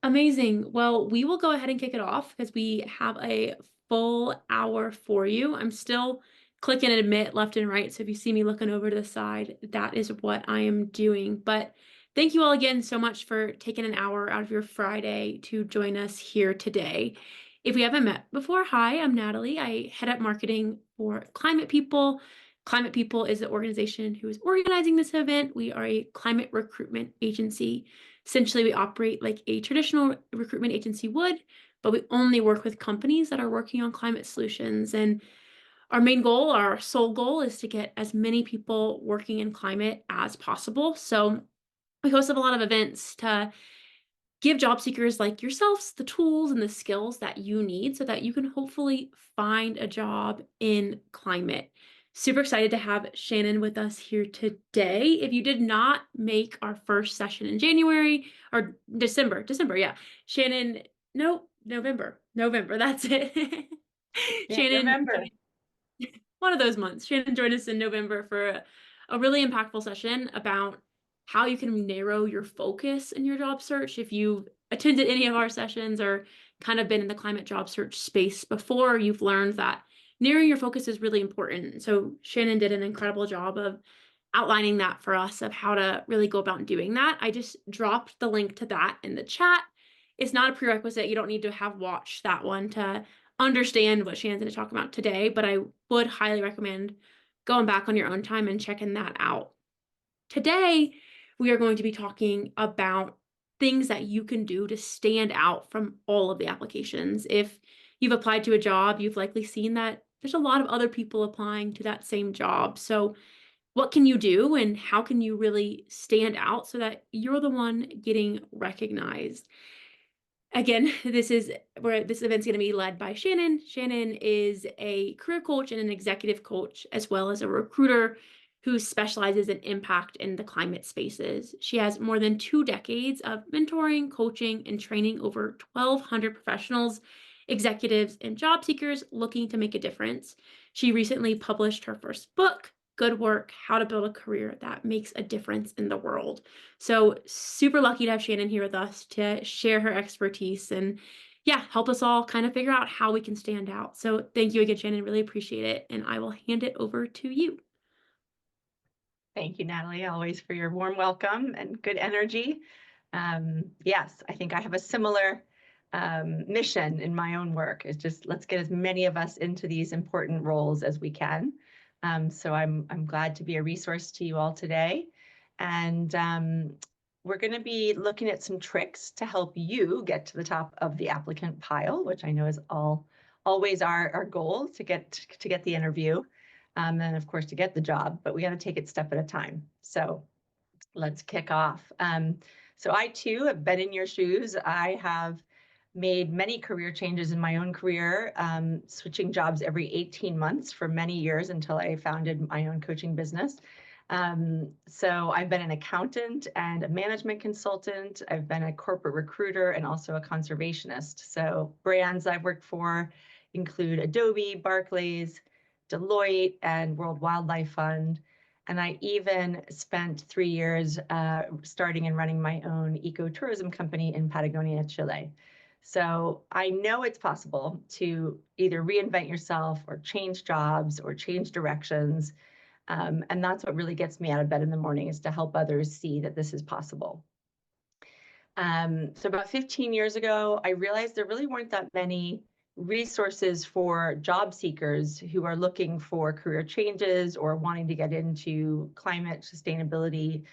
Amazing. Well, we will go ahead and kick it off because we have a full hour for you. I'm still clicking admit left and right. So if you see me looking over to the side, that is what I am doing. But thank you all again so much for taking an hour out of your Friday to join us here today. If we haven't met before, hi, I'm Natalie. I head up marketing for Climate People. Climate People is the organization who is organizing this event. We are a climate recruitment agency. Essentially, we operate like a traditional recruitment agency would, but we only work with companies that are working on climate solutions. And our main goal, our sole goal, is to get as many people working in climate as possible. So we host a lot of events to give job seekers like yourselves the tools and the skills that you need so that you can hopefully find a job in climate. Super excited to have Shannon with us here today. If you did not make our first session in January or December, yeah. Shannon, no, November, that's it. Can't Shannon, remember. one of those months. Shannon joined us in November for a really impactful session about how you can narrow your focus in your job search. If you've attended any of our sessions or kind of been in the climate job search space before, you've learned that narrowing your focus is really important. So Shannon did an incredible job of outlining that for us of how to really go about doing that. I just dropped the link to that in the chat. It's not a prerequisite. You don't need to have watched that one to understand what Shannon's going to talk about today, but I would highly recommend going back on your own time and checking that out. Today, we are going to be talking about things that you can do to stand out from all of the applications. If you've applied to a job, you've likely seen that there's a lot of other people applying to that same job. So what can you do and how can you really stand out so that you're the one getting recognized? Again, this is where this event's going to be led by Shannon. Shannon is a career coach and an executive coach, as well as a recruiter who specializes in impact in the climate spaces. She has more than 2 decades of mentoring, coaching, and training over 1,200 professionals, executives, and job seekers looking to make a difference. She recently published her first book, Good Work: How to Build a Career That Makes a Difference in the World. So super lucky to have Shannon here with us to share her expertise and yeah, help us all kind of figure out how we can stand out. So thank you again, Shannon. Really appreciate it. And I will hand it over to you. Thank you, Natalie, always for your warm welcome and good energy. Yes, I think I have a similar mission in my own work. Is just let's get as many of us into these important roles as we can. So I'm glad to be a resource to you all today, and we're going to be looking at some tricks to help you get to the top of the applicant pile, which I know is always our goal to get the interview. And of course to get the job, but we got to take it step at a time. So let's kick off. So I too have been in your shoes. I have made many career changes in my own career, switching jobs every 18 months for many years until I founded my own coaching business. So I've been an accountant and a management consultant. I've been a corporate recruiter and also a conservationist. So brands I've worked for include Adobe, Barclays, Deloitte, and World Wildlife Fund. And I even spent 3 years starting and running my own ecotourism company in Patagonia, Chile. So I know it's possible to either reinvent yourself or change jobs or change directions. And that's what really gets me out of bed in the morning, is to help others see that this is possible. So about 15 years ago, I realized there really weren't that many resources for job seekers who are looking for career changes or wanting to get into climate sustainability.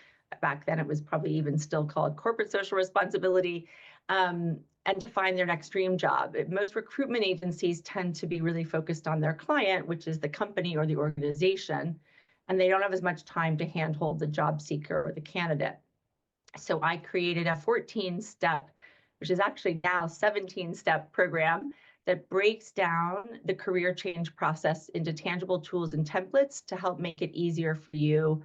Back then, it was probably even still called corporate social responsibility, and to find their next dream job. Most recruitment agencies tend to be really focused on their client, which is the company or the organization, and they don't have as much time to handhold the job seeker or the candidate. So I created a 14-step, which is actually now 17-step program that breaks down the career change process into tangible tools and templates to help make it easier for you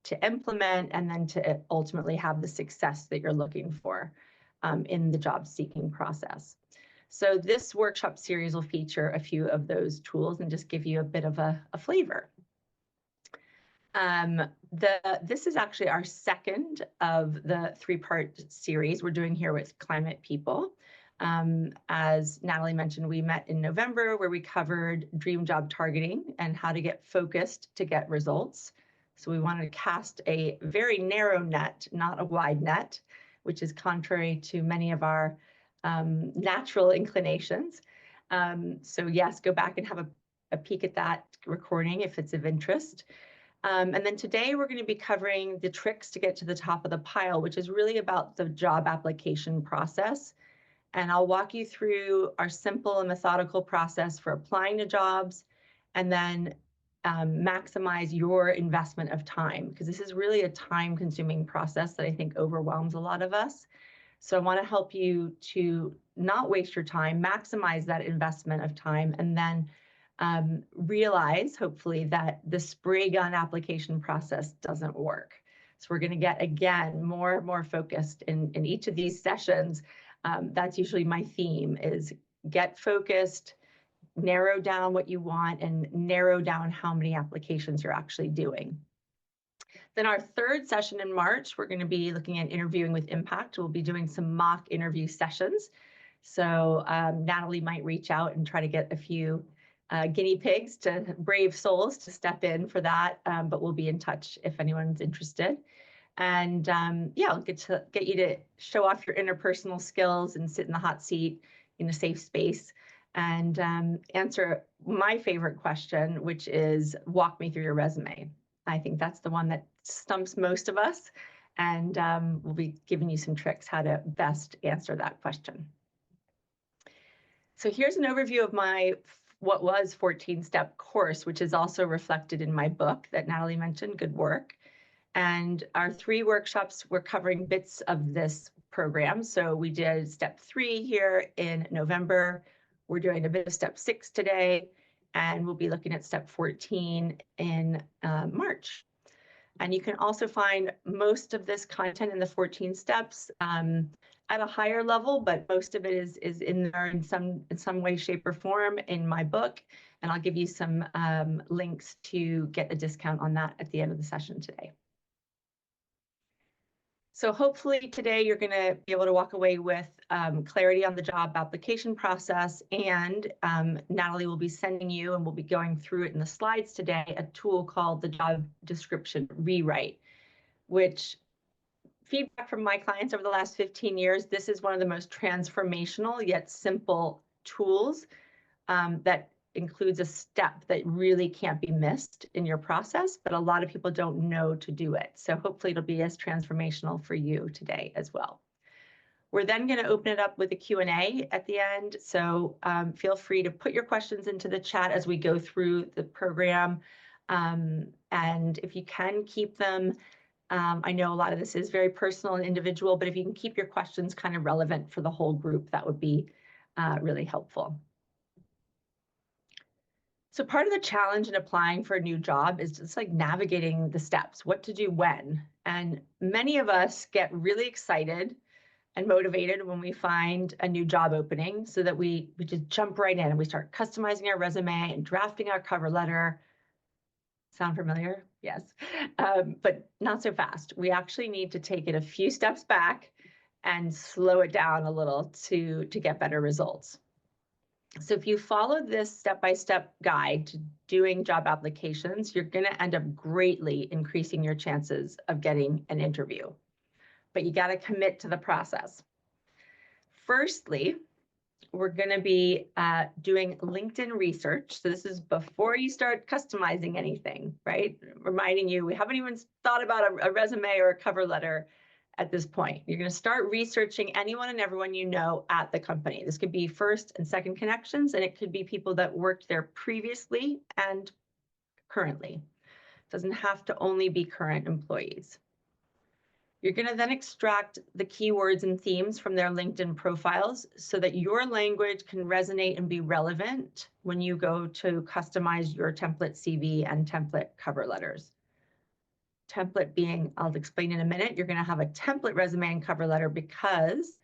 to implement and then to ultimately have the success that you're looking for in the job seeking process. So this workshop series will feature a few of those tools and just give you a bit of a flavor. This is actually our second of the three-part series we're doing here with Climate People. As Natalie mentioned, we met in November where we covered dream job targeting and how to get focused to get results. So we wanted to cast a very narrow net, not a wide net, which is contrary to many of our natural inclinations. So yes, go back and have a peek at that recording if it's of interest. And then today we're going to be covering the tricks to get to the top of the pile, which is really about the job application process. And I'll walk you through our simple and methodical process for applying to jobs, and then maximize your investment of time, because this is really a time-consuming process that I think overwhelms a lot of us. So I want to help you to not waste your time, maximize that investment of time, and then realize, hopefully, that the spray gun application process doesn't work. So we're going to get, again, more focused in each of these sessions. That's usually my theme, is get focused, narrow down what you want, and narrow down how many applications you're actually doing. Then our third session in March, we're going to be looking at interviewing with impact. We'll be doing some mock interview sessions. So Natalie might reach out and try to get a few guinea pigs, to brave souls, to step in for that, but we'll be in touch if anyone's interested. And yeah, I'll get you to show off your interpersonal skills and sit in the hot seat in a safe space and answer my favorite question, which is, walk me through your resume. I think that's the one that stumps most of us, and we'll be giving you some tricks how to best answer that question. So here's an overview of my what was 14-step course, which is also reflected in my book that Natalie mentioned, Good Work. And our 3 workshops were covering bits of this program. So we did step 3 here in November. We're doing a bit of step 6 today, and we'll be looking at step 14 in March. And you can also find most of this content in the 14 steps at a higher level, but most of it is in there in some way, shape, or form in my book. And I'll give you some links to get a discount on that at the end of the session today. So hopefully today you're going to be able to walk away with clarity on the job application process, and Natalie will be sending you, and we'll be going through it in the slides today, a tool called the Job Description Rewrite, which, feedback from my clients over the last 15 years, this is one of the most transformational yet simple tools that includes a step that really can't be missed in your process, but a lot of people don't know to do it. So hopefully it'll be as transformational for you today as well. We're then going to open it up with a Q&A at the end. So feel free to put your questions into the chat as we go through the program. And if you can keep them, I know a lot of this is very personal and individual, but if you can keep your questions kind of relevant for the whole group, that would be really helpful. So part of the challenge in applying for a new job is just like navigating the steps, what to do when. And many of us get really excited and motivated when we find a new job opening, so that we just jump right in and we start customizing our resume and drafting our cover letter. Sound familiar? Yes, but not so fast. We actually need to take it a few steps back and slow it down a little to get better results. So if you follow this step-by-step guide to doing job applications, you're going to end up greatly increasing your chances of getting an interview. But you got to commit to the process. Firstly, we're going to be doing LinkedIn research. So this is before you start customizing anything, right? Reminding you, we haven't even thought about a resume or a cover letter at this point. You're going to start researching anyone and everyone you know at the company. This could be first and second connections, and it could be people that worked there previously and currently. It doesn't have to only be current employees. You're going to then extract the keywords and themes from their LinkedIn profiles so that your language can resonate and be relevant when you go to customize your template CV and template cover letters. Template being, I'll explain in a minute, you're going to have a template resume and cover letter because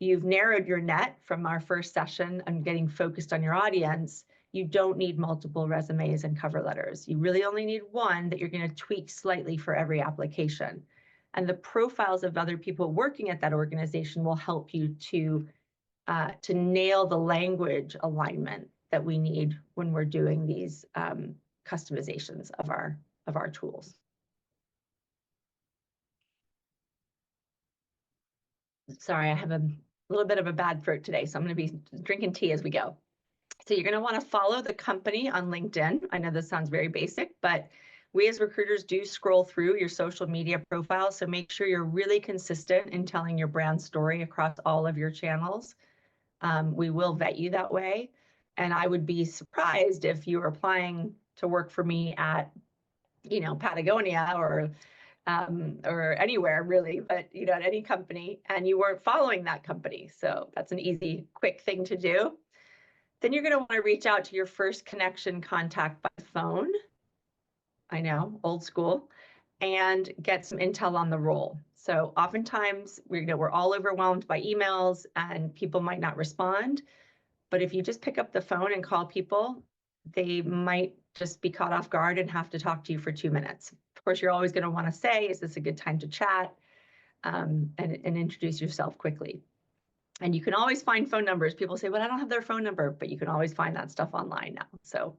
you've narrowed your net from our first session and getting focused on your audience. you don't need multiple resumes and cover letters. You really only need one that you're going to tweak slightly for every application. And the profiles of other people working at that organization will help you to nail the language alignment that we need when we're doing these customizations of our tools. Sorry, I have a little bit of a bad throat today, so I'm going to be drinking tea as we go. So you're going to want to follow the company on LinkedIn. I know this sounds very basic, but we as recruiters do scroll through your social media profiles. So make sure you're really consistent in telling your brand story across all of your channels. We will vet you that way. And I would be surprised if you were applying to work for me at, Patagonia or anywhere really, but at any company, and you weren't following that company. So that's an easy, quick thing to do. Then you're going to want to reach out to your first connection contact by phone. I know, old school, and get some intel on the role. So oftentimes we're all overwhelmed by emails and people might not respond. But if you just pick up the phone and call people, they might just be caught off guard and have to talk to you for 2 minutes. Of course, you're always going to want to say, is this a good time to chat? And introduce yourself quickly. And you can always find phone numbers. People say, well, I don't have their phone number, but you can always find that stuff online now. So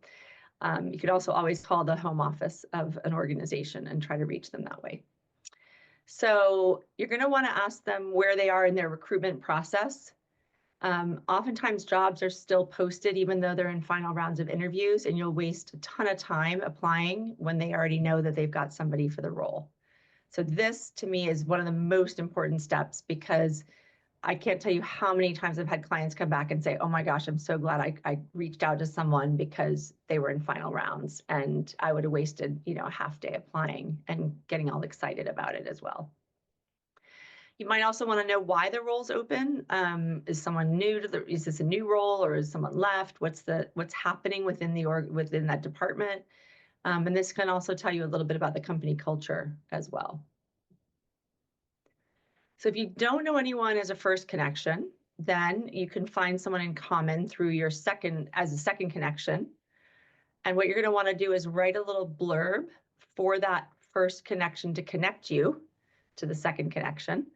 you could also always call the home office of an organization and try to reach them that way. So you're going to want to ask them where they are in their recruitment process. Oftentimes jobs are still posted even though they're in final rounds of interviews, and you'll waste a ton of time applying when they already know that they've got somebody for the role. So this to me is one of the most important steps, because I can't tell you how many times I've had clients come back and say, oh my gosh, I'm so glad I reached out to someone because they were in final rounds, and I would have wasted, a half day applying and getting all excited about it as well. You might also want to know why the role's open. Is someone new to is this a new role, or is someone left? What's happening within within that department? And this can also tell you a little bit about the company culture as well. So if you don't know anyone as a first connection, then you can find someone in common through your second connection. And what you're going to want to do is write a little blurb for that first connection to connect you to the second connection.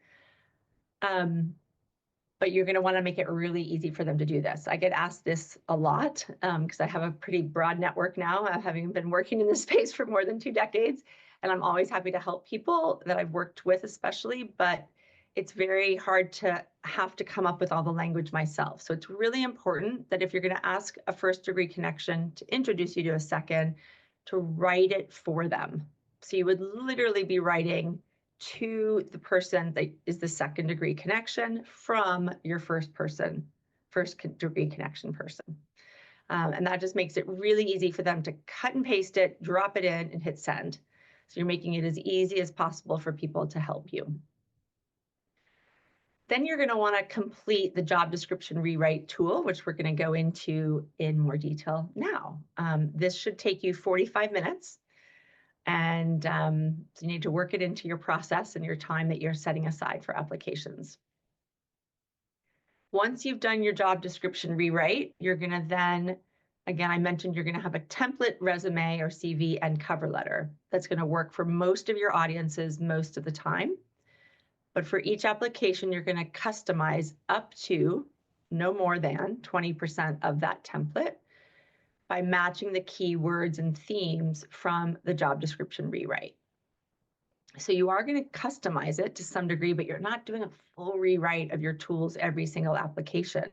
But you're going to want to make it really easy for them to do this. I get asked this a lot because I have a pretty broad network now, having been working in this space for more than 2 decades. And I'm always happy to help people that I've worked with especially, but it's very hard to have to come up with all the language myself. So it's really important that if you're going to ask a first degree connection to introduce you to a second, to write it for them. So you would literally be writing to the person that is the second degree connection from your first degree connection person. And that just makes it really easy for them to cut and paste it, drop it in, and hit send. So you're making it as easy as possible for people to help you. Then you're going to want to complete the job description rewrite tool, which we're going to go into in more detail now. This should take you 45 minutes. And so you need to work it into your process and your time that you're setting aside for applications. Once you've done your job description rewrite, you're going to then, again, I mentioned you're going to have a template resume or CV and cover letter that's going to work for most of your audiences most of the time. But for each application, you're going to customize up to no more than 20% of that template by matching the keywords and themes from the job description rewrite. So you are going to customize it to some degree, but you're not doing a full rewrite of your tools every single application.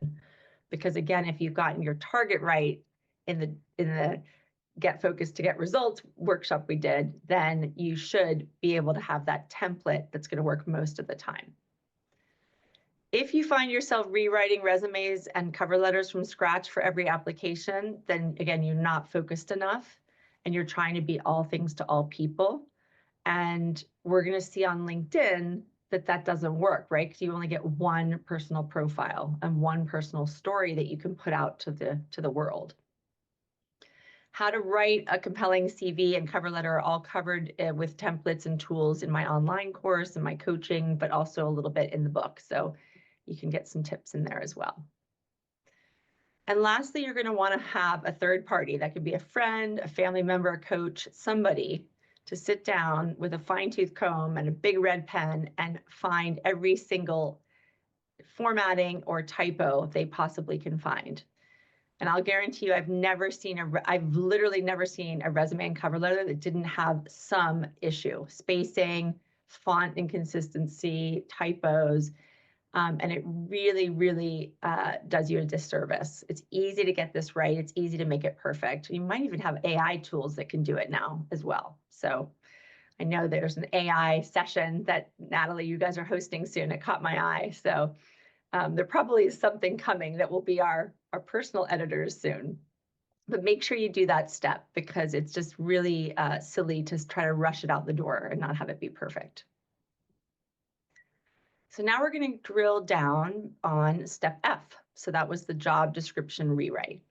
Because again, if you've gotten your target right in the Get Focused to Get Results workshop we did, then you should be able to have that template that's going to work most of the time. If you find yourself rewriting resumes and cover letters from scratch for every application, then again, you're not focused enough and you're trying to be all things to all people. And we're going to see on LinkedIn that doesn't work, right? Because you only get one personal profile and one personal story that you can put out to the world. How to write a compelling CV and cover letter are all covered with templates and tools in my online course and my coaching, but also a little bit in the book. So you can get some tips in there as well. And lastly, you're going to want to have a third party. That could be a friend, a family member, a coach, somebody to sit down with a fine-tooth comb and a big red pen and find every single formatting or typo they possibly can find. And I'll guarantee you, I've literally never seen a resume and cover letter that didn't have some issue: spacing, font inconsistency, typos. And it really, really does you a disservice. It's easy to get this right. It's easy to make it perfect. You might even have AI tools that can do it now as well. So I know there's an AI session that, Natalie, you guys are hosting soon. It caught my eye. So there probably is something coming that will be our personal editors soon. But make sure you do that step, because it's just really silly to try to rush it out the door and not have it be perfect. So now we're going to drill down on step F. So that was the job description rewrite.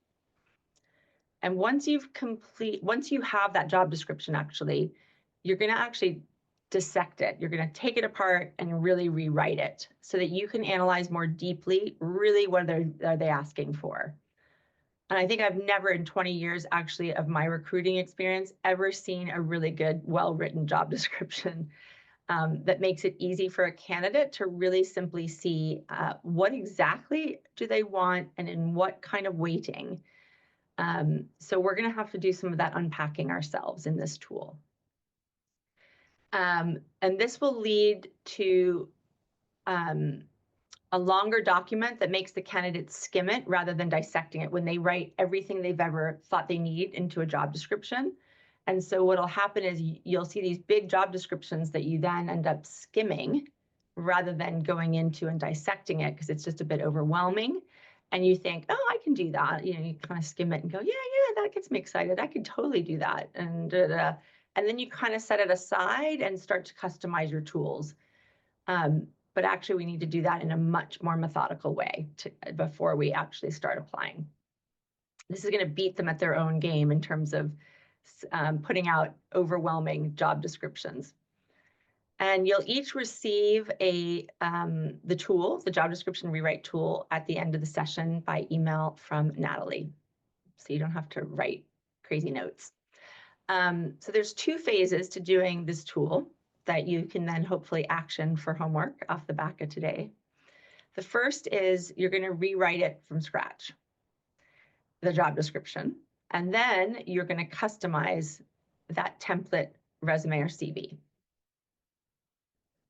And once you have that job description, actually, you're going to actually dissect it. You're going to take it apart and really rewrite it so that you can analyze more deeply, really, what are they asking for. And I think I've never in 20 years, actually, of my recruiting experience, ever seen a really good, well-written job description that makes it easy for a candidate to really simply see what exactly do they want and in what kind of weighting. So we're going to have to do some of that unpacking ourselves in this tool. And this will lead to a longer document that makes the candidate skim it rather than dissecting it when they write everything they've ever thought they need into a job description. And so what'll happen is you'll see these big job descriptions that you then end up skimming rather than going into and dissecting it, because it's just a bit overwhelming. And you think, oh, I can do that. You know, you kind of skim it and go, yeah, that gets me excited. I could totally do that. And then you kind of set it aside and start to customize your tools. But actually, we need to do that in a much more methodical way before we actually start applying. This is going to beat them at their own game in terms of putting out overwhelming job descriptions. And you'll each receive the tool, the job description rewrite tool, at the end of the session by email from Natalie. So you don't have to write crazy notes. So there's 2 phases to doing this tool that you can then hopefully action for homework off the back of today. The first is you're going to rewrite it from scratch, the job description, and then you're going to customize that template resume or CV.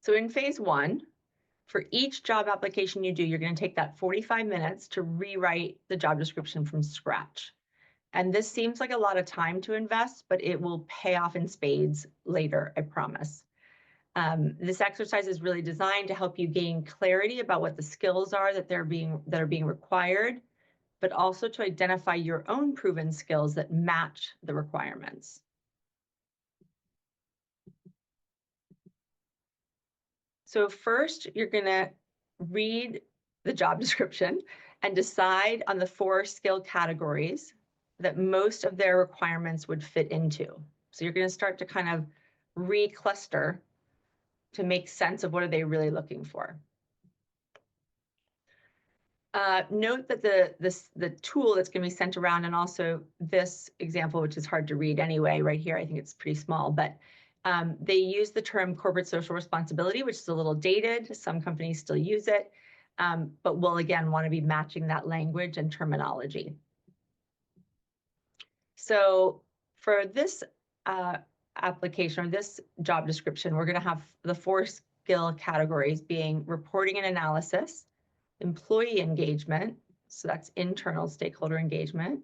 So in phase 1, for each job application you do, you're going to take that 45 minutes to rewrite the job description from scratch. And this seems like a lot of time to invest, but it will pay off in spades later, I promise. This exercise is really designed to help you gain clarity about what the skills are that are being required, but also to identify your own proven skills that match the requirements. So first, you're going to read the job description and decide on the 4 skill categories that most of their requirements would fit into. So you're going to start to kind of recluster to make sense of what are they really looking for. Note that the tool that's going to be sent around, and also this example, which is hard to read anyway, right here, I think it's pretty small, but they use the term corporate social responsibility, which is a little dated. Some companies still use it, but we'll again want to be matching that language and terminology. So for this application or this job description, we're going to have the 4 skill categories being reporting and analysis, employee engagement, so that's internal stakeholder engagement,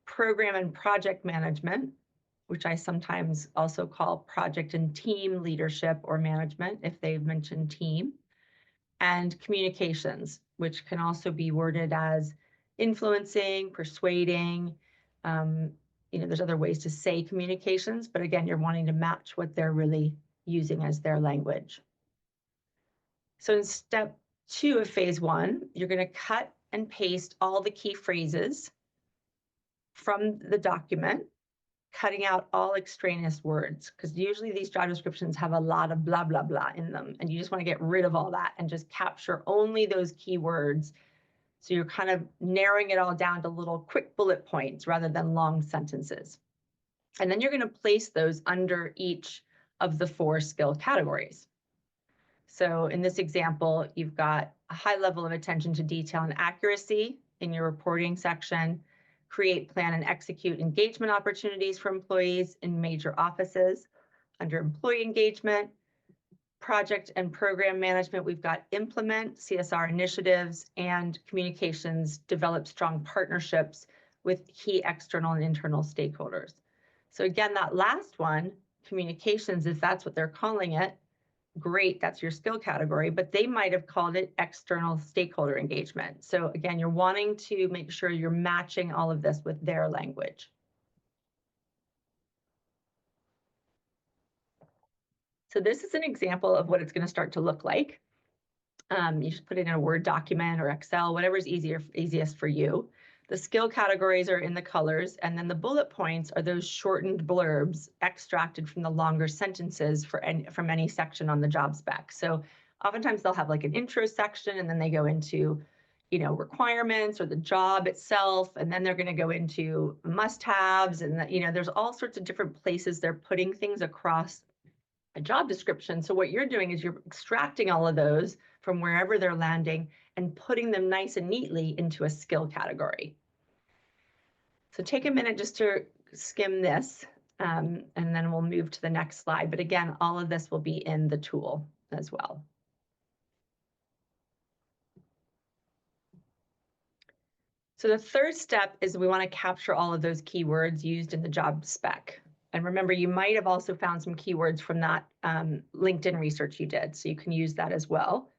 program and project management, which I sometimes also call project and team leadership or management if they've mentioned team, and communications, which can also be worded as influencing, persuading. There's other ways to say communications, but again, you're wanting to match what they're really using as their language. So in step 2 of phase 1, you're going to cut and paste all the key phrases from the document, cutting out all extraneous words, because usually these job descriptions have a lot of blah, blah, blah in them, and you just want to get rid of all that and just capture only those key words So you're kind of narrowing it all down to little quick bullet points rather than long sentences. And then you're going to place those under each of the 4 skill categories. So in this example, you've got a high level of attention to detail and accuracy in your reporting section, create, plan, and execute engagement opportunities for employees in major offices. Under employee engagement, project and program management, we've got implement CSR initiatives and communications, develop strong partnerships with key external and internal stakeholders. So again, that last one, communications, if that's what they're calling it, great, that's your skill category, but they might have called it external stakeholder engagement. So again, you're wanting to make sure you're matching all of this with their language. So this is an example of what it's going to start to look like. You just put it in a Word document or Excel, whatever's easiest for you. The skill categories are in the colors, and then the bullet points are those shortened blurbs extracted from the longer sentences from any section on the job spec. So oftentimes they'll have like an intro section, and then they go into, requirements or the job itself, and then they're going to go into must-haves, and there's all sorts of different places they're putting things across a job description. So what you're doing is you're extracting all of those from wherever they're landing and putting them nice and neatly into a skill category. So take a minute just to skim this, and then we'll move to the next slide. But again, all of this will be in the tool as well. So the third step is we want to capture all of those keywords used in the job spec. And remember, you might have also found some keywords from that LinkedIn research you did, so you can use that as well.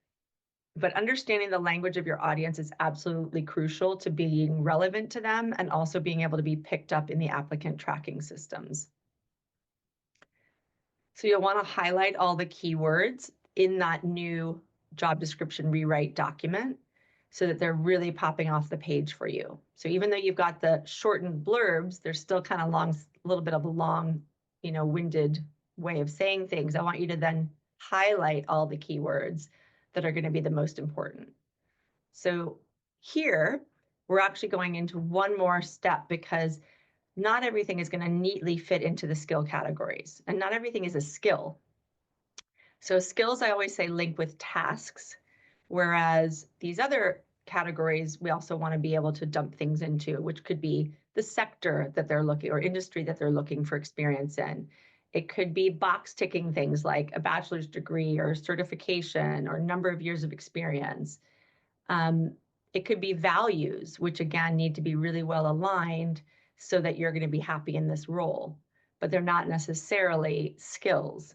But understanding the language of your audience is absolutely crucial to being relevant to them and also being able to be picked up in the applicant tracking systems. So you'll want to highlight all the keywords in that new job description rewrite document so that they're really popping off the page for you. So even though you've got the shortened blurbs, they're still kind of long, a little bit of a long, winded way of saying things. I want you to then highlight all the keywords that are going to be the most important. So here, we're actually going into one more step because not everything is going to neatly fit into the skill categories, and not everything is a skill. So skills, I always say, link with tasks, whereas these other categories, we also want to be able to dump things into, which could be the sector that they're looking, or industry that they're looking for experience in. It could be box ticking things like a bachelor's degree or certification or number of years of experience. It could be values, which again need to be really well aligned so that you're going to be happy in this role, but they're not necessarily skills.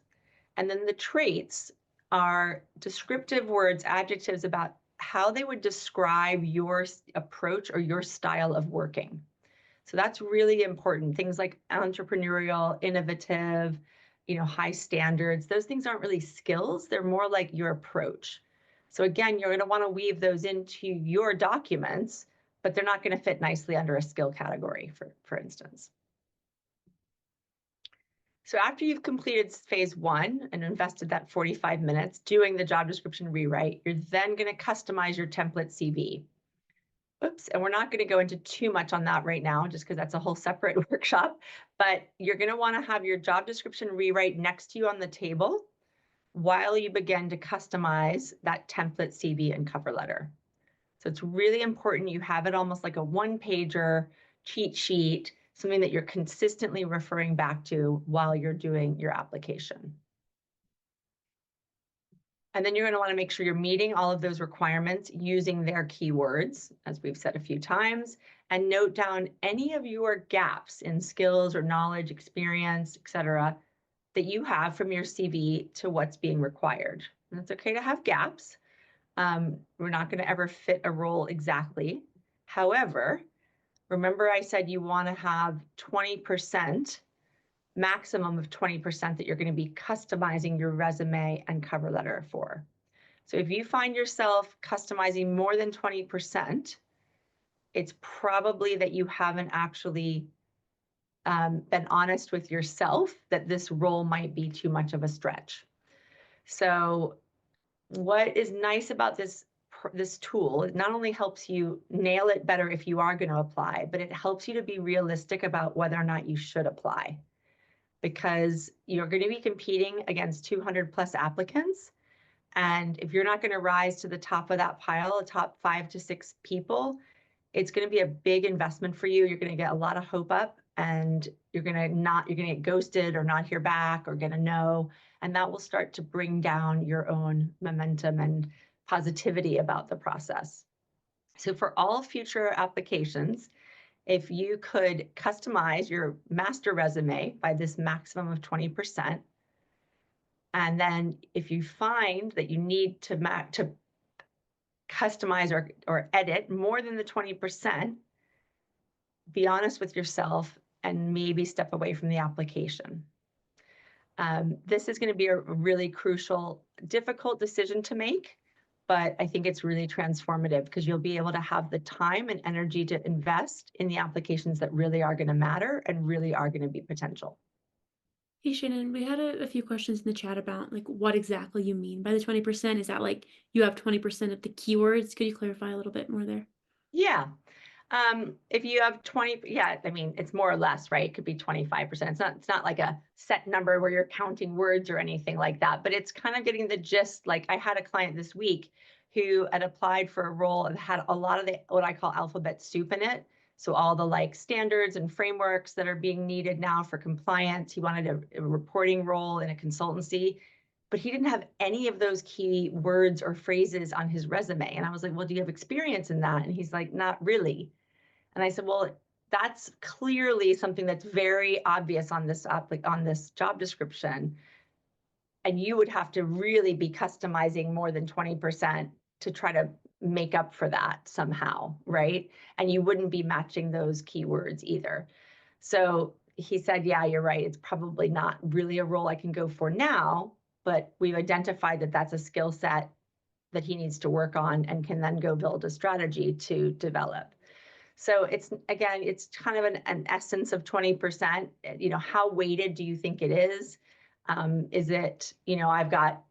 And then the traits are descriptive words, adjectives about how they would describe your approach or your style of working. So that's really important. Things like entrepreneurial, innovative, high standards, those things aren't really skills. They're more like your approach. So again, you're going to want to weave those into your documents, but they're not going to fit nicely under a skill category, for instance. So after you've completed phase 1 and invested that 45 minutes doing the job description rewrite, you're then going to customize your template CV. Oops, and we're not going to go into too much on that right now, just because that's a whole separate workshop, but you're going to want to have your job description rewrite next to you on the table while you begin to customize that template CV and cover letter. So it's really important you have it almost like a one-pager cheat sheet, something that you're consistently referring back to while you're doing your application. And then you're going to want to make sure you're meeting all of those requirements using their keywords, as we've said a few times, and note down any of your gaps in skills or knowledge, experience, etc., that you have from your CV to what's being required. And it's okay to have gaps. We're not going to ever fit a role exactly. However, remember I said you want to have 20%, maximum of 20% that you're going to be customizing your resume and cover letter for. So if you find yourself customizing more than 20%, it's probably that you haven't actually been honest with yourself that this role might be too much of a stretch. So what is nice about this this tool, it not only helps you nail it better if you are going to apply, but it helps you to be realistic about whether or not you should apply, because you're going to be competing against 200 plus applicants. And if you're not going to rise to the top of that pile, the top 5 to 6 people, it's going to be a big investment for you. You're going to get a lot of hope up, and you're going to get ghosted or not hear back or get a no. And that will start to bring down your own momentum and positivity about the process. So for all future applications, if you could customize your master resume by this maximum of 20%, and then if you find that you need to customize or edit more than the 20%, be honest with yourself and maybe step away from the application. This is going to be a really crucial, difficult decision to make, but I think it's really transformative because you'll be able to have the time and energy to invest in the applications that really are going to matter and really are going to be potential. Hey Shannon, we had a few questions in the chat about like what exactly you mean by the 20%. Is that like you have 20% of the keywords? Could you clarify a little bit more there? Yeah. If you have 20, yeah, I mean, it's more or less, right? It could be 25%. It's not like a set number where you're counting words or anything like that, but it's kind of getting the gist. Like I had a client this week who had applied for a role that had a lot of the, what I call alphabet soup in it. So all the like standards and frameworks that are being needed now for compliance. He wanted a reporting role in a consultancy, but he didn't have any of those key words or phrases on his resume. And I was like, well, do you have experience in that? And he's like, not really. And I said, well, that's clearly something that's very obvious on this job description. And you would have to really be customizing more than 20% to try to make up for that somehow, right? And you wouldn't be matching those keywords either. So he said, yeah, you're right. It's probably not really a role I can go for now, but we've identified that that's a skill set that he needs to work on and can then go build a strategy to develop. So it's, again, it's kind of an essence of 20%. You know, how weighted do you think it is? Is it, you know, I've got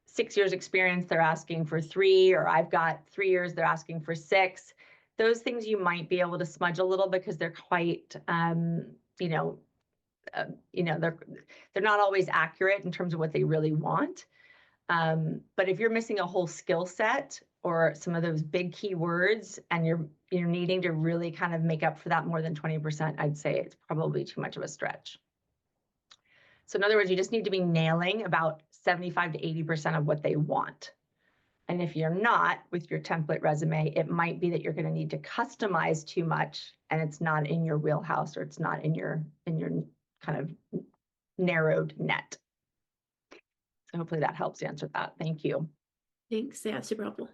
6 years experience, they're asking for 3, or I've got 3 years, they're asking for 6. Those things you might be able to smudge a little because they're quite, you know, they're not always accurate in terms of what they really want. But if you're missing a whole skill set or some of those big keywords and you're needing to really kind of make up for that more than 20%, I'd say it's probably too much of a stretch. So in other words, you just need to be nailing about 75 to 80% of what they want. And if you're not with your template resume, it might be that you're going to need to customize too much and it's not in your wheelhouse or it's not in your kind of narrowed net. So hopefully that helps answer that. Thank you. Thanks. Yeah, super helpful.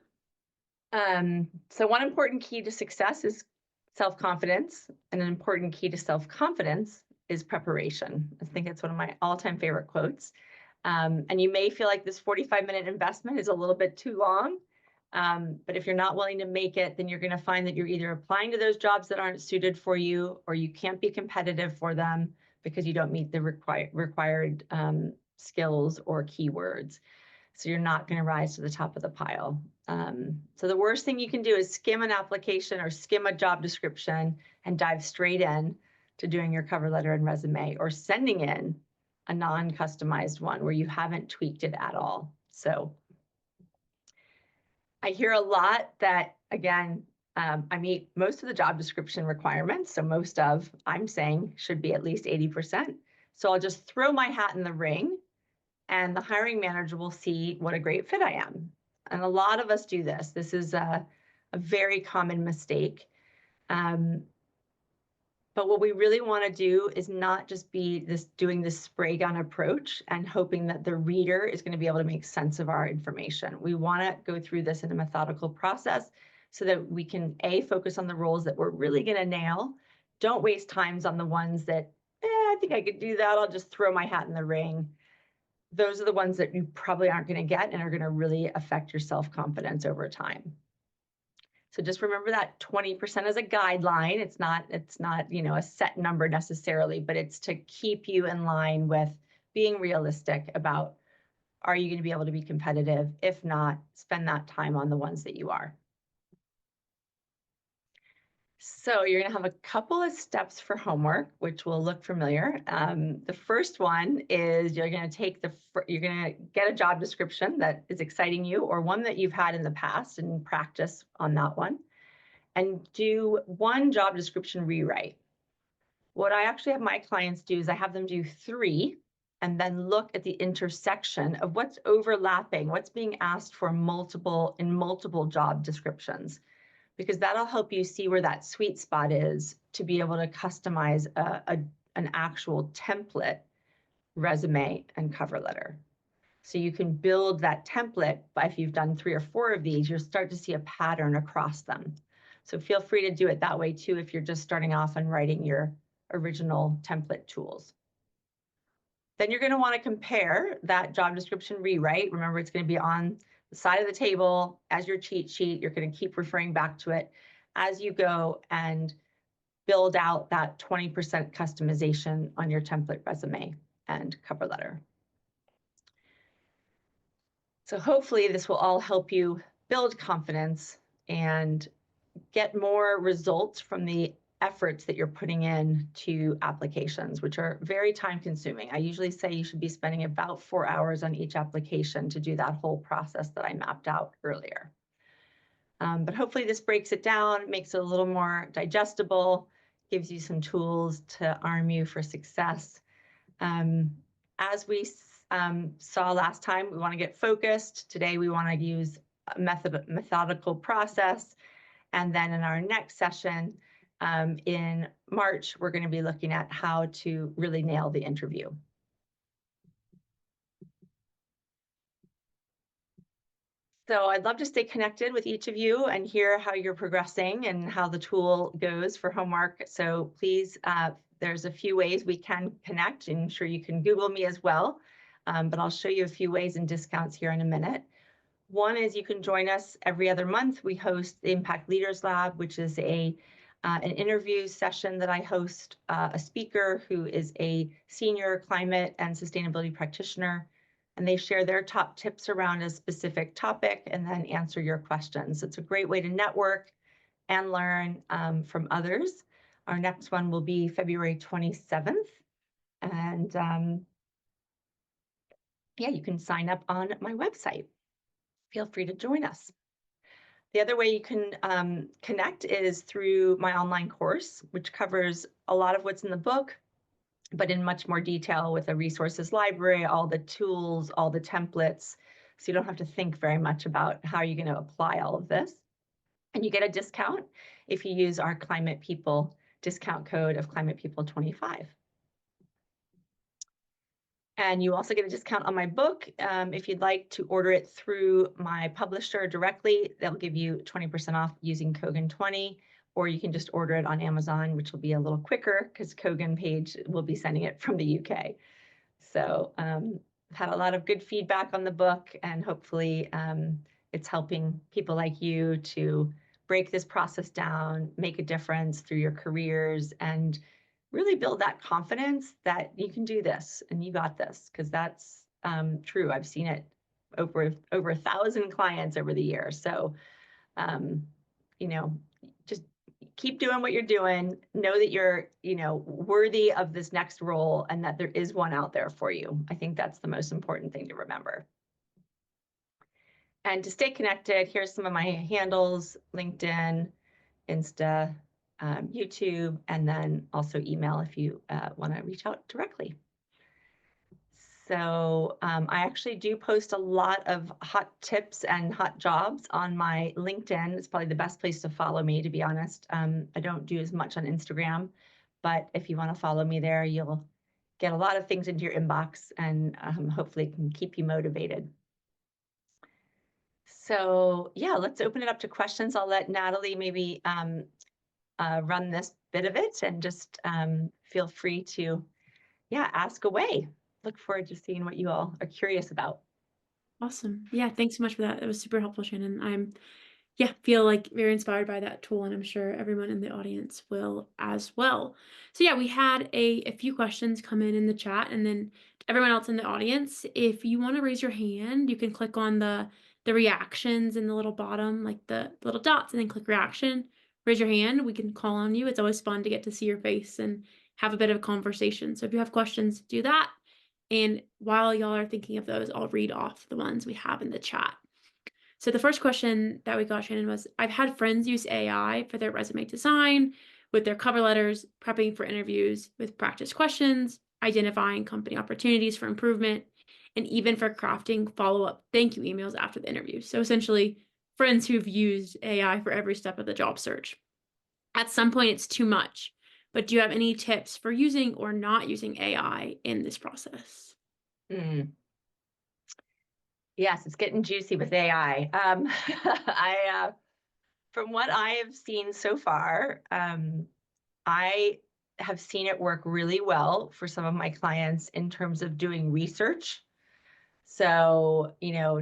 So one important key to success is self-confidence, and an important key to self-confidence is preparation. I think it's one of my all-time favorite quotes. And you may feel like this 45-minute investment is a little bit too long, but if you're not willing to make it, then you're going to find that you're either applying to those jobs that aren't suited for you, or you can't be competitive for them because you don't meet the required skills or keywords. So you're not going to rise to the top of the pile. So the worst thing you can do is skim an application or skim a job description and dive straight in to doing your cover letter and resume, or sending in a non-customized one where you haven't tweaked it at all. So I hear a lot that, again, I meet most of the job description requirements. So most of, I'm saying, should be at least 80%. So I'll just throw my hat in the ring and the hiring manager will see what a great fit I am. And a lot of us do this. This is a very common mistake. But what we really want to do is not just be doing this spray gun approach and hoping that the reader is going to be able to make sense of our information. We want to go through this in a methodical process so that we can focus on the roles that we're really going to nail. Don't waste times on the ones that, I think I could do that. I'll just throw my hat in the ring. Those are the ones that you probably aren't going to get and are going to really affect your self-confidence over time. So just remember that 20% as a guideline. It's not, you know, a set number necessarily, but it's to keep you in line with being realistic about are you going to be able to be competitive? If not, spend that time on the ones that you are. So you're going to have a couple of steps for homework, which will look familiar. The first one is you're going to get a job description that is exciting you, or one that you've had in the past, and practice on that one, and do one job description rewrite. What I actually have my clients do is I have them do 3, and then look at the intersection of what's overlapping, what's being asked for in multiple job descriptions, because that'll help you see where that sweet spot is to be able to customize an actual template resume and cover letter. So you can build that template, but if you've done 3 or 4 of these, you'll start to see a pattern across them. So feel free to do it that way too if you're just starting off and writing your original template tools. Then you're going to want to compare that job description rewrite. Remember, it's going to be on the side of the table as your cheat sheet. You're going to keep referring back to it as you go and build out that 20% customization on your template resume and cover letter. So hopefully this will all help you build confidence and get more results from the efforts that you're putting in to applications, which are very time consuming. I usually say you should be spending about 4 hours on each application to do that whole process that I mapped out earlier. But hopefully this breaks it down, makes it a little more digestible, gives you some tools to arm you for success. As we saw last time, we want to get focused. Today we want to use a methodical process. And then in our next session in March, we're going to be looking at how to really nail the interview. So I'd love to stay connected with each of you and hear how you're progressing and how the tool goes for homework. So please, there's a few ways we can connect, and I'm sure you can Google me as well. But I'll show you a few ways and discounts here in a minute. One is you can join us every other month. We host the Impact Leaders Lab, which is an interview session that I host a speaker who is a senior climate and sustainability practitioner, and they share their top tips around a specific topic and then answer your questions. It's a great way to network and learn from others. Our next one will be February 27th. And yeah, you can sign up on my website. Feel free to join us. The other way you can connect is through my online course, which covers a lot of what's in the book, but in much more detail with a resources library, all the tools, all the templates. So you don't have to think very much about how you're going to apply all of this. And you get a discount if you use our Climate People discount code of Climate People 25. And you also get a discount on my book. If you'd like to order it through my publisher directly, they'll give you 20% off using Kogan20, or you can just order it on Amazon, which will be a little quicker because Kogan page will be sending it from the UK. So I've had a lot of good feedback on the book, and hopefully it's helping people like you to break this process down, make a difference through your careers, and really build that confidence that you can do this and you got this, because that's true. I've seen it over 1,000 clients over the years. So, you know, just keep doing what you're doing. Know that you're, worthy of this next role and that there is one out there for you. I think that's the most important thing to remember. And to stay connected, here's some of my handles: LinkedIn, Insta, YouTube, and then also email if you want to reach out directly. So I actually do post a lot of hot tips and hot jobs on my LinkedIn. It's probably the best place to follow me, to be honest. I don't do as much on Instagram, but if you want to follow me there, you'll get a lot of things into your inbox, and hopefully it can keep you motivated. So yeah, let's open it up to questions. I'll let Natalie maybe run this bit of it, and just feel free to, ask away. Look forward to seeing what you all are curious about. Awesome. Yeah, thanks so much for that. It was super helpful, Shannon. Feel like very inspired by that tool, and I'm sure everyone in the audience will as well. So yeah, we had a few questions come in the chat, and then everyone else in the audience, if you want to raise your hand, you can click on the reactions in the little bottom, like the little dots, and then click reaction. Raise your hand. We can call on you. It's always fun to get to see your face and have a bit of a conversation. So if you have questions, do that. And while y'all are thinking of those, I'll read off the ones we have in the chat. So the first question that we got, Shannon, was I've had friends use AI for their resume design, with their cover letters, prepping for interviews with practice questions, identifying company opportunities for improvement, and even for crafting follow-up thank you emails after the interview. So essentially, friends who've used AI for every step of the job search. At some point, it's too much. But do you have any tips for using or not using AI in this process? Mm. Yes, it's getting juicy with AI. From what I have seen so far, I have seen it work really well for some of my clients in terms of doing research. So,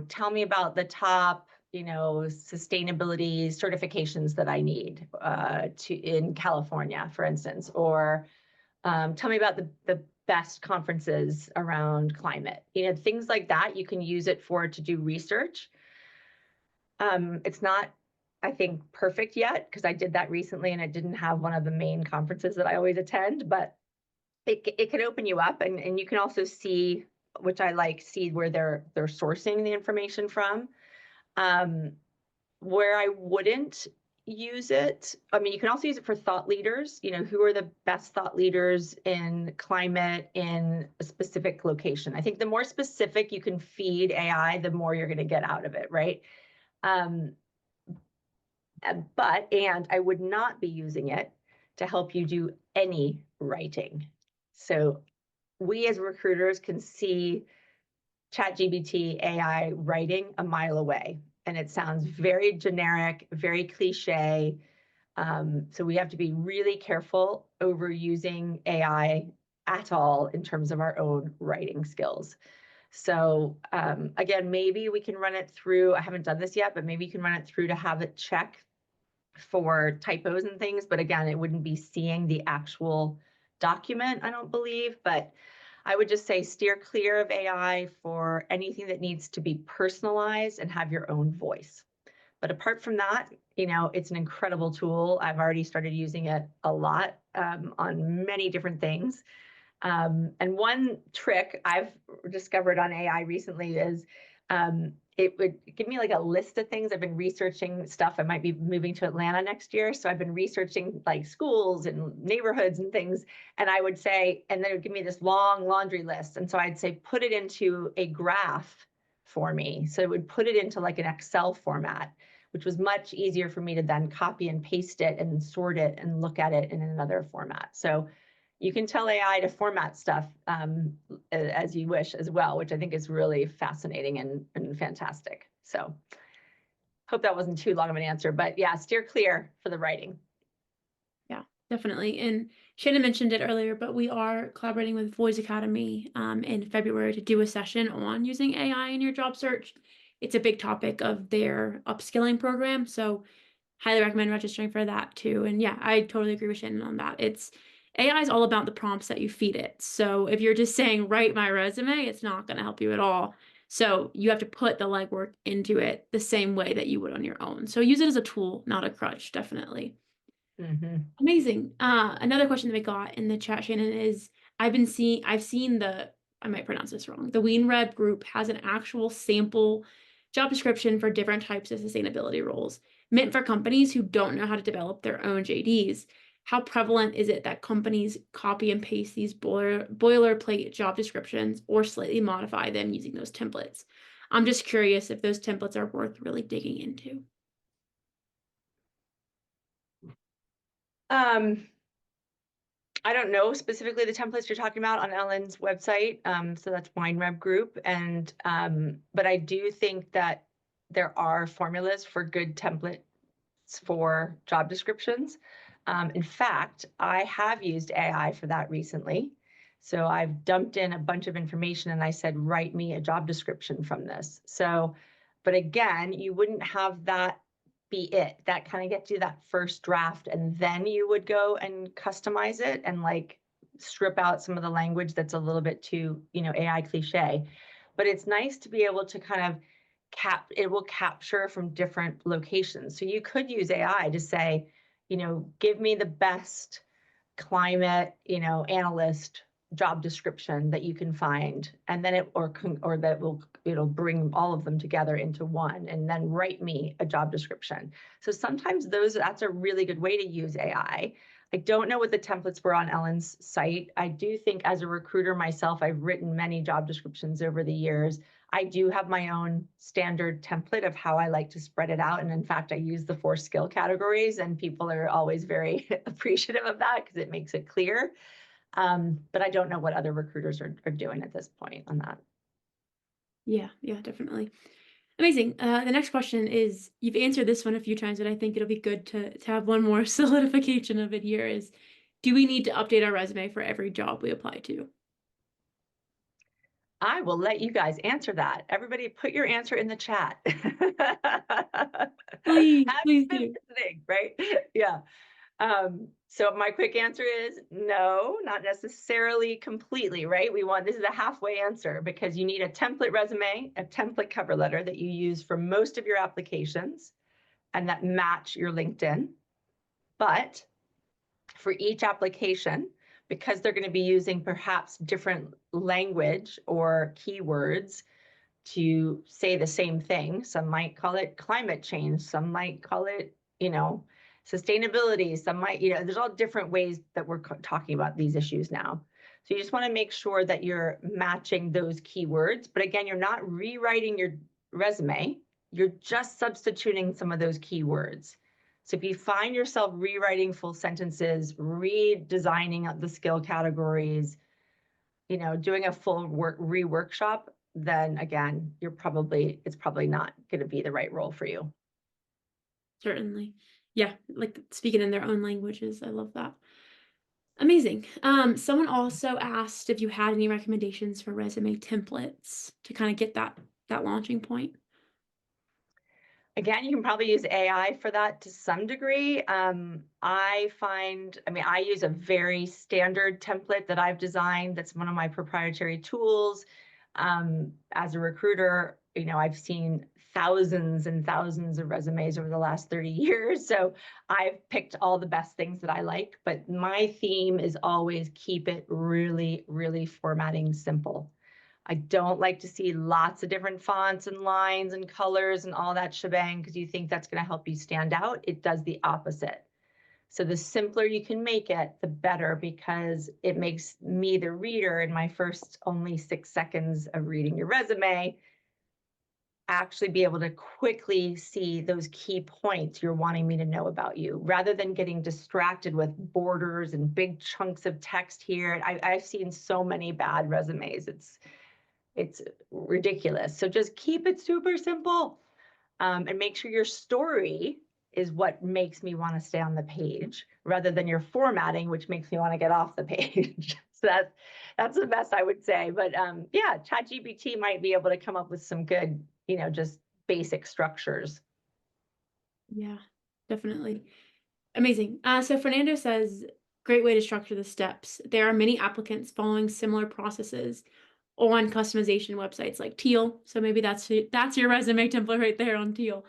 tell me about the top, sustainability certifications that I need in California, for instance, or tell me about the best conferences around climate. Things like that. You can use it to do research. It's not, I think, perfect yet because I did that recently and it didn't have one of the main conferences that I always attend, but it can open you up, and you can also see, which I like, see where they're sourcing the information from. Where I wouldn't use it, I mean, you can also use it for thought leaders. Who are the best thought leaders in climate in a specific location? I think the more specific you can feed AI, the more you're going to get out of it, right? Um, and I would not be using it to help you do any writing. So we as recruiters can see ChatGPT AI writing a mile away, and it sounds very generic, very cliche. So we have to be really careful over using AI at all in terms of our own writing skills. So again, maybe we can run it through. I haven't done this yet, but maybe you can run it through to have it check for typos and things. But again, it wouldn't be seeing the actual document, I don't believe. But I would just say steer clear of AI for anything that needs to be personalized and have your own voice. But apart from that, it's an incredible tool. I've already started using it a lot on many different things. And one trick I've discovered on AI recently is it would give me like a list of things. I've been researching stuff. I might be moving to Atlanta next year. So I've been researching like schools and neighborhoods and things. And I would say, and then it would give me this long laundry list. And so I'd say, put it into a graph for me. So it would put it into like an Excel format, which was much easier for me to then copy and paste it and sort it and look at it in another format. So you can tell AI to format stuff as you wish as well, which I think is really fascinating and fantastic. So hope that wasn't too long of an answer, but yeah, steer clear for the writing. Yeah, definitely. And Shannon mentioned it earlier, but we are collaborating with Voice Academy in February to do a session on using AI in your job search. It's a big topic of their upskilling program. So highly recommend registering for that too. And yeah, I totally agree with Shannon on that. It's AI is all about the prompts that you feed it. So if you're just saying, write my resume, it's not going to help you at all. So you have to put the legwork into it the same way that you would on your own. So use it as a tool, not a crutch, definitely. Mm-hmm. Amazing. Another question that we got in the chat, Shannon, is I've seen I might pronounce this wrong. The WeanReb group has an actual sample job description for different types of sustainability roles, meant for companies who don't know how to develop their own JDs. How prevalent is it that companies copy and paste these boilerplate job descriptions or slightly modify them using those templates? I'm just curious if those templates are worth really digging into. I don't know specifically the templates you're talking about on Ellen's website. So that's WineReb Group. And but I do think that there are formulas for good templates for job descriptions. In fact, I have used AI for that recently. So I've dumped in a bunch of information and I said, write me a job description from this. So, but again, you wouldn't have that be it. That kind of gets you that first draft, and then you would go and customize it and like strip out some of the language that's a little bit too, AI cliche. But it's nice to be able to kind of it will capture from different locations. So you could use AI to say, give me the best climate, analyst job description that you can find, and then or that it'll bring all of them together into one, and then write me a job description. So sometimes that's a really good way to use AI. I don't know what the templates were on Ellen's site. I do think as a recruiter myself, I've written many job descriptions over the years. I do have my own standard template of how I like to spread it out. And in fact, I use the 4 skill categories, and people are always very appreciative of that because it makes it clear. But I don't know what other recruiters are doing at this point on that. Yeah, definitely. Amazing. The next question is, you've answered this one a few times, but I think it'll be good to have one more solidification of it here is, do we need to update our resume for every job we apply to? I will let you guys answer that. Everybody put your answer in the chat. Have Please been do. listening, right? Yeah. So my quick answer is no, not necessarily completely, right? This is a halfway answer because you need a template resume, a template cover letter that you use for most of your applications and that match your LinkedIn. But for each application, because they're going to be using perhaps different language or keywords to say the same thing. Some might call it climate change. Some might call it, sustainability. Some might, there's all different ways that we're talking about these issues now. So you just want to make sure that you're matching those keywords. But again, you're not rewriting your resume. You're just substituting some of those keywords. So if you find yourself rewriting full sentences, redesigning the skill categories, doing a full reworkshop, then again, it's probably not going to be the right role for you. Certainly. Yeah, like speaking in their own languages. I love that. Amazing. Someone also asked if you had any recommendations for resume templates to kind of get that launching point. Again, you can probably use AI for that to some degree. I use a very standard template that I've designed. That's one of my proprietary tools. As a recruiter, I've seen thousands and thousands of resumes over the last 30 years. So I've picked all the best things that I like, but my theme is always keep it really, really formatting simple. I don't like to see lots of different fonts and lines and colors and all that shebang because you think that's going to help you stand out. It does the opposite. So the simpler you can make it, the better, because it makes me, the reader, in my first only 6 seconds of reading your resume, actually be able to quickly see those key points you're wanting me to know about you, rather than getting distracted with borders and big chunks of text here. I've seen so many bad resumes. It's ridiculous. So just keep it super simple, and make sure your story is what makes me want to stay on the page, rather than your formatting, which makes me want to get off the page. So that's the best I would say. But yeah, ChatGPT might be able to come up with some good, just basic structures. Yeah, definitely. Amazing. So Fernando says, great way to structure the steps. There are many applicants following similar processes on customization websites like Teal. So maybe that's your resume template right there on Teal.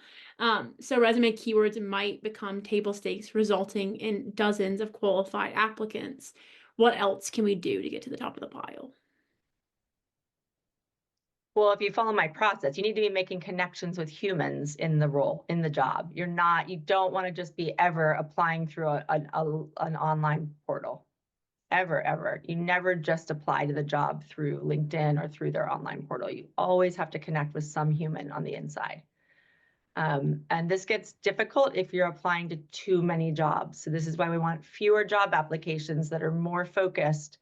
So resume keywords might become table stakes, resulting in dozens of qualified applicants. What else can we do to get to the top of the pile? Well, if you follow my process, you need to be making connections with humans in the role, in the job. You don't want to just be ever applying through an online portal. Ever. You never just apply to the job through LinkedIn or through their online portal. You always have to connect with some human on the inside. And this gets difficult if you're applying to too many jobs. So this is why we want fewer job applications that are more focused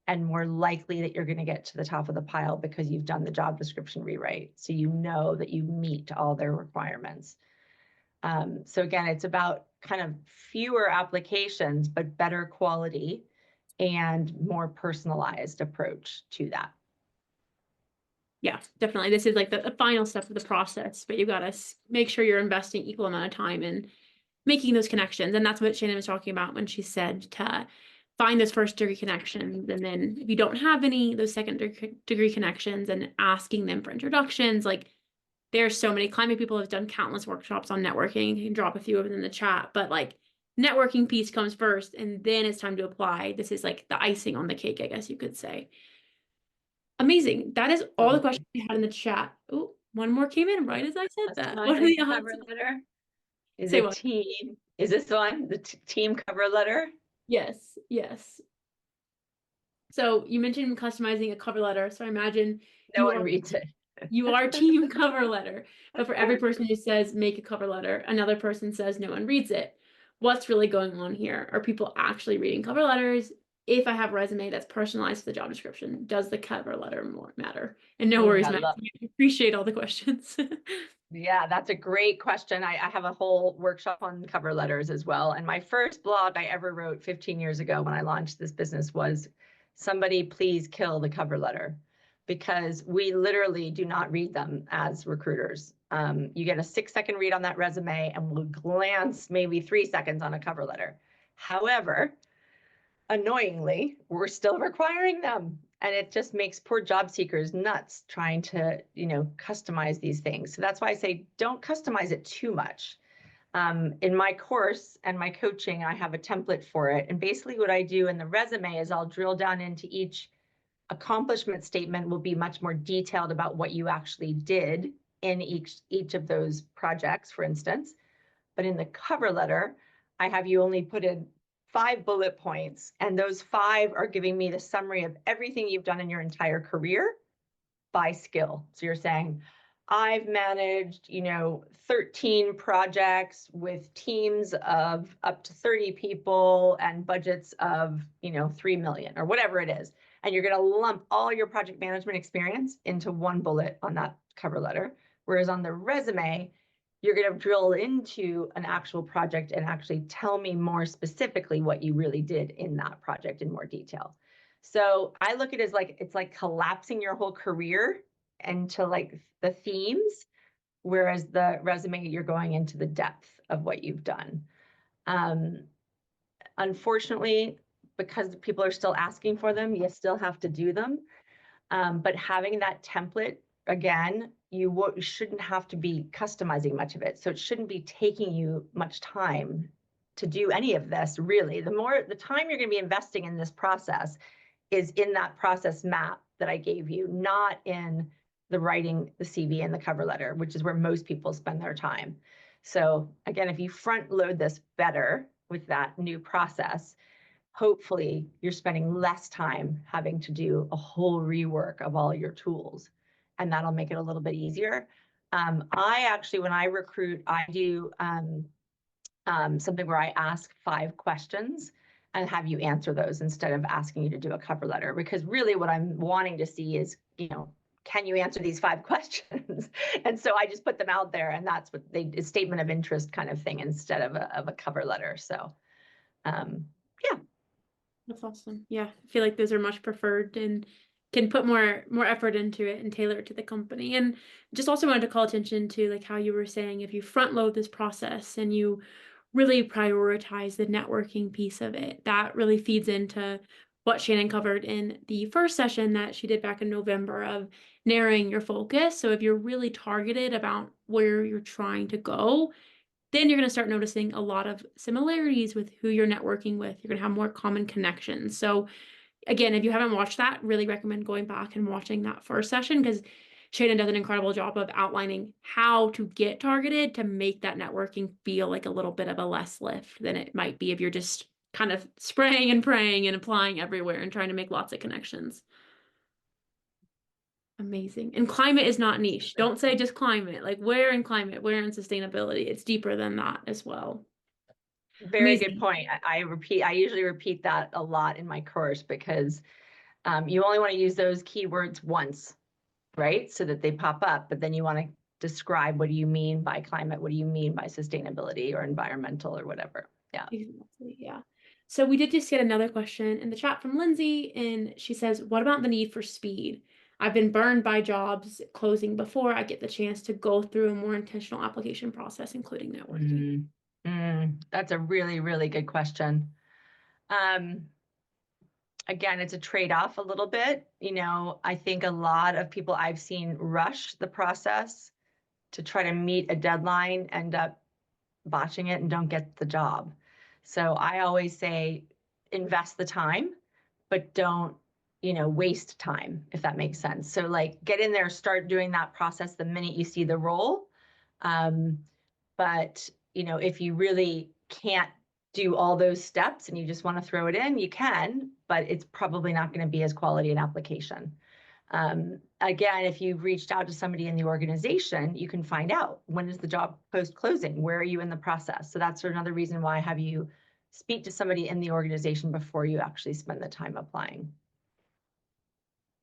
and more likely that you're going to get to the top of the pile because you've done the job description rewrite. So you know that you meet all their requirements. So again, it's about kind of fewer applications, but better quality and more personalized approach to that. Yeah, definitely. This is like the final step of the process, but you've got to make sure you're investing equal amount of time in making those connections. And that's what Shannon was talking about when she said to find those first degree connections. And then if you don't have any, those second degree connections, and asking them for introductions. Like, there's so many climate people have done countless workshops on networking. You can drop a few of them in the chat, but like, networking piece comes first, and then it's time to apply. This is like the icing on the cake, I guess you could say. Amazing. That is all the questions Absolutely. we had in the chat. Oh, one more came in right as I said that. What are Customizing the the odds? cover letter. Is Say it what? team? Is this one, the team cover letter? Yes, yes. So you mentioned customizing a cover letter. So I imagine No you one are reads it. you are team cover letter. But for every person who says make a cover letter, another person says no one reads it. What's really going on here? Are people actually reading cover letters? If I have a resume that's personalized to the job description, does the cover letter more matter? And no Mm, worries, I Max. love I appreciate all the questions. Yeah, that's a great question. I have a whole workshop on cover letters as well. And my first blog I ever wrote 15 years ago when I launched this business was, somebody please kill the cover letter, because we literally do not read them as recruiters. You get a 6-second read on that resume and we'll glance maybe 3 seconds on a cover letter. However, annoyingly, we're still requiring them. And it just makes poor job seekers nuts trying to, customize these things. So that's why I say don't customize it too much. In my course and my coaching, I have a template for it. And basically, what I do in the resume is I'll drill down into each accomplishment statement, will be much more detailed about what you actually did in each of those projects, for instance. But in the cover letter, I have you only put in 5 bullet points, and those 5 are giving me the summary of everything you've done in your entire career by skill. So you're saying, I've managed, 13 projects with teams of up to 30 people and budgets of, 3 million or whatever it is. And you're going to lump all your project management experience into 1 bullet on that cover letter. Whereas on the resume, you're going to drill into an actual project and actually tell me more specifically what you really did in that project in more detail. So I look at it as like, it's like collapsing your whole career into like the themes, whereas the resume, you're going into the depth of what you've done. Um, Unfortunately, because people are still asking for them, you still have to do them. But having that template, again, you shouldn't have to be customizing much of it. So it shouldn't be taking you much time to do any of this, really. The time you're going to be investing in this process is in that process map that I gave you, not in the writing the CV and the cover letter, which is where most people spend their time. So again, if you front load this better with that new process, hopefully you're spending less time having to do a whole rework of all your tools, and that'll make it a little bit easier. I actually, when I recruit, I do something where I ask 5 questions and have you answer those instead of asking you to do a cover letter. Because really what I'm wanting to see is, can you answer these 5 questions? And so I just put them out there, and that's what a statement of interest kind of thing instead of a cover letter. So yeah. That's awesome. Yeah, I feel like those are much preferred and can put more effort into it and tailor it to the company. And just also wanted to call attention to like how you were saying, if you front load this process and you really prioritize the networking piece of it, that really feeds into what Shannon covered in the first session that she did back in November of narrowing your focus. So if you're really targeted about where you're trying to go, then you're going to start noticing a lot of similarities with who you're networking with. You're going to have more common connections. So again, if you haven't watched that, really recommend going back and watching that first session, because Shannon does an incredible job of outlining how to get targeted to make that networking feel like a little bit of a less lift than it might be if you're just kind of spraying and praying and applying everywhere and trying to make lots of connections. Amazing. And climate is not niche. Don't say just climate. Like where in climate, where in sustainability. It's deeper than that as well. Very good Amazing. point. I usually repeat that a lot in my course, because you only want to use those keywords once, right? So that they pop up, but then you want to describe, what do you mean by climate? What do you mean by sustainability or environmental or whatever? Yeah. Exactly. Yeah. So we did just get another question in the chat from Lindsay, and she says, what about the need for speed? I've been burned by jobs closing before I get the chance to go through a more intentional application process, including networking. That's a really, really good question. again, it's a trade-off a little bit. I think a lot of people I've seen rush the process to try to meet a deadline, end up botching it and don't get the job. So I always say invest the time, but don't, waste time, if that makes sense. So like get in there, start doing that process the minute you see the role. Um, but if you really can't do all those steps and you just want to throw it in, you can, but it's probably not going to be as quality an application. Again, if you've reached out to somebody in the organization, you can find out when is the job post closing, where are you in the process. So that's another reason why I have you speak to somebody in the organization before you actually spend the time applying.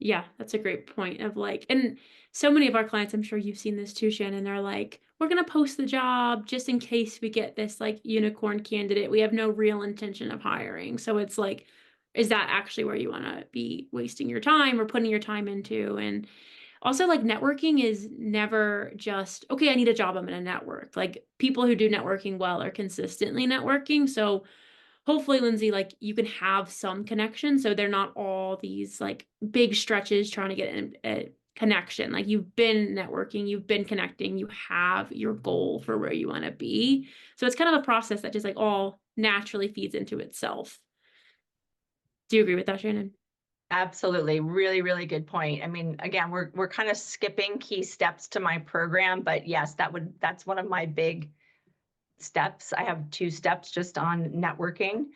Yeah, that's a great point of like, and so many of our clients, I'm sure you've seen this too, Shannon, they're like, we're going to post the job just in case we get this like unicorn candidate. We have no real intention of hiring. So it's like, is that actually where you want to be wasting your time or putting your time into? And also, like, networking is never just, okay, I need a job, I'm going to network. Like, people who do networking well are consistently networking. So hopefully, Lindsay, like you can have some connection. So they're not all these like big stretches trying to get a connection. Like you've been networking, you've been connecting, you have your goal for where you want to be. So it's kind of a process that just like all naturally feeds into itself. Do you agree with that, Shannon? Absolutely. Really, really good point. I mean, again, we're kind of skipping key steps to my program, but yes, that's one of my big steps. I have 2 steps just on networking.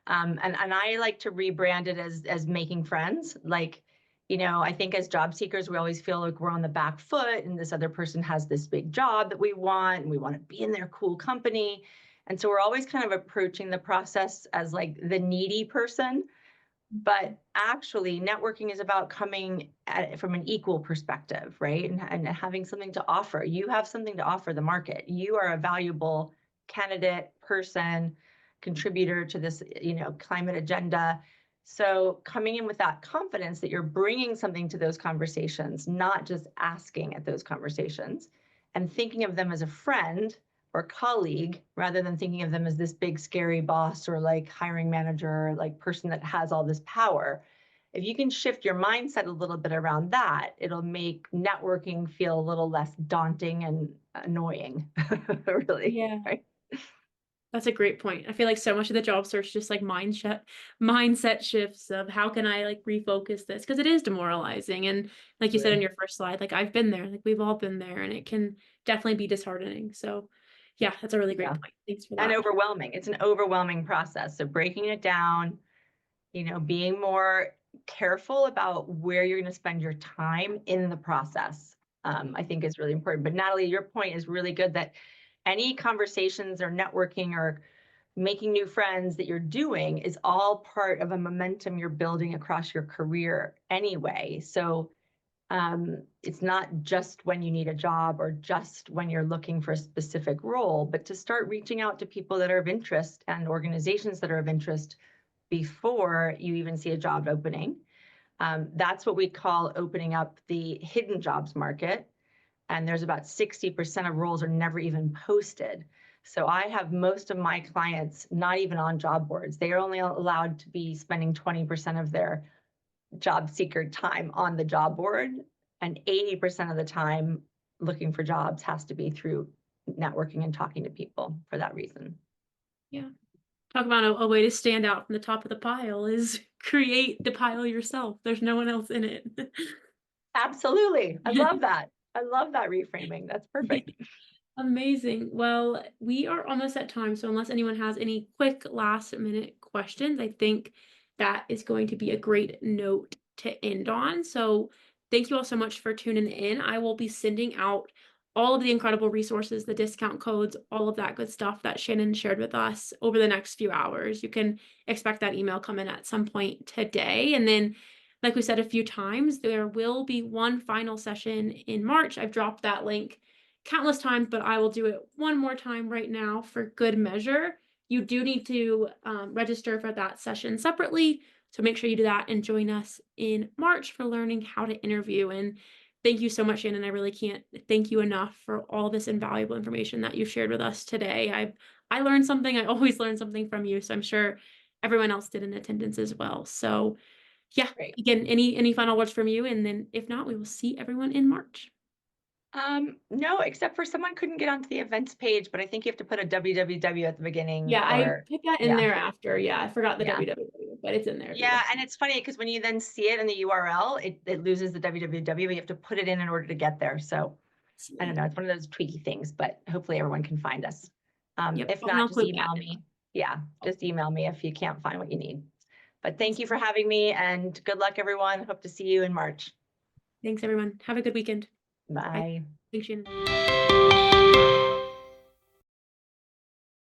And I like to rebrand it as making friends. Like, I think as job seekers, we always feel like we're on the back foot and this other person has this big job that we want and we want to be in their cool company. And so we're always kind of approaching the process as like the needy person, but actually networking is about coming at it from an equal perspective, right? And having something to offer. You have something to offer the market. You are a valuable candidate, person, contributor to this, climate agenda. So coming in with that confidence that you're bringing something to those conversations, not just asking at those conversations, and thinking of them as a friend or colleague rather than thinking of them as this big scary boss or like hiring manager or like person that has all this power. If you can shift your mindset a little bit around that, it'll make networking feel a little less daunting and annoying. Really, Yeah. right? That's a great point. I feel like so much of the job search just like mindset shifts of how can I like refocus this? Because it is demoralizing. And like you said in Really. your first slide, like I've been there, like we've all been there, and it can definitely be disheartening. So yeah, that's a really great Yeah. point. Thanks for And that. overwhelming. It's an overwhelming process. So breaking it down, being more careful about where you're going to spend your time in the process, I think is really important. But Natalie, your point is really good that any conversations or networking or making new friends that you're doing is all part of a momentum you're building across your career anyway. So it's not just when you need a job or just when you're looking for a specific role, but to start reaching out to people that are of interest and organizations that are of interest before you even see a job opening. That's what we call opening up the hidden jobs market. And there's about 60% of roles are never even posted. So I have most of my clients not even on job boards. They are only allowed to be spending 20% of their job seeker time on the job board. And 80% of the time looking for jobs has to be through networking and talking to people for that reason. Yeah. Talk about a way to stand out from the top of the pile is create the pile yourself. There's no one else in it. Absolutely. I love that. I love that reframing. That's perfect. Amazing. Well, we are almost at time, so unless anyone has any quick last minute questions, I think that is going to be a great note to end on. So, thank you all so much for tuning in. I will be sending out all of the incredible resources, the discount codes, all of that good stuff that Shannon shared with us over the next few hours. You can expect that email coming at some point today. And then, like we said a few times, there will be one final session in March. I've dropped that link countless times, but I will do it one more time right now for good measure. You do need to register for that session separately. So make sure you do that and join us in March for learning how to interview. And thank you so much, Shannon. I really can't thank you enough for all this invaluable information that you shared with us today. I learned something. I always learn something from you. So I'm sure everyone else did in attendance as well. So Yeah, Great. again, any final words from you? And then if not, we will see everyone in March. No, except for someone couldn't get onto the events page, but I think you have to put a www at the beginning Yeah, I or put that in yeah, there after. Yeah, I forgot the yeah. www, but it's in there if you Yeah, want. and it's funny because when you then see it in the URL, it loses the www, but you have to put it in order to get there. So I don't Absolutely. know, it's one of those tweaky things, but hopefully everyone can find us. Yep. If Oh, and not, I'll just quote that. email me. Yeah, just email me if you can't find what you need. But thank you Awesome. for having me and good luck, everyone. Hope to see you in March. Thanks, everyone. Have a good weekend. Bye. Bye. Thanks, Shannon.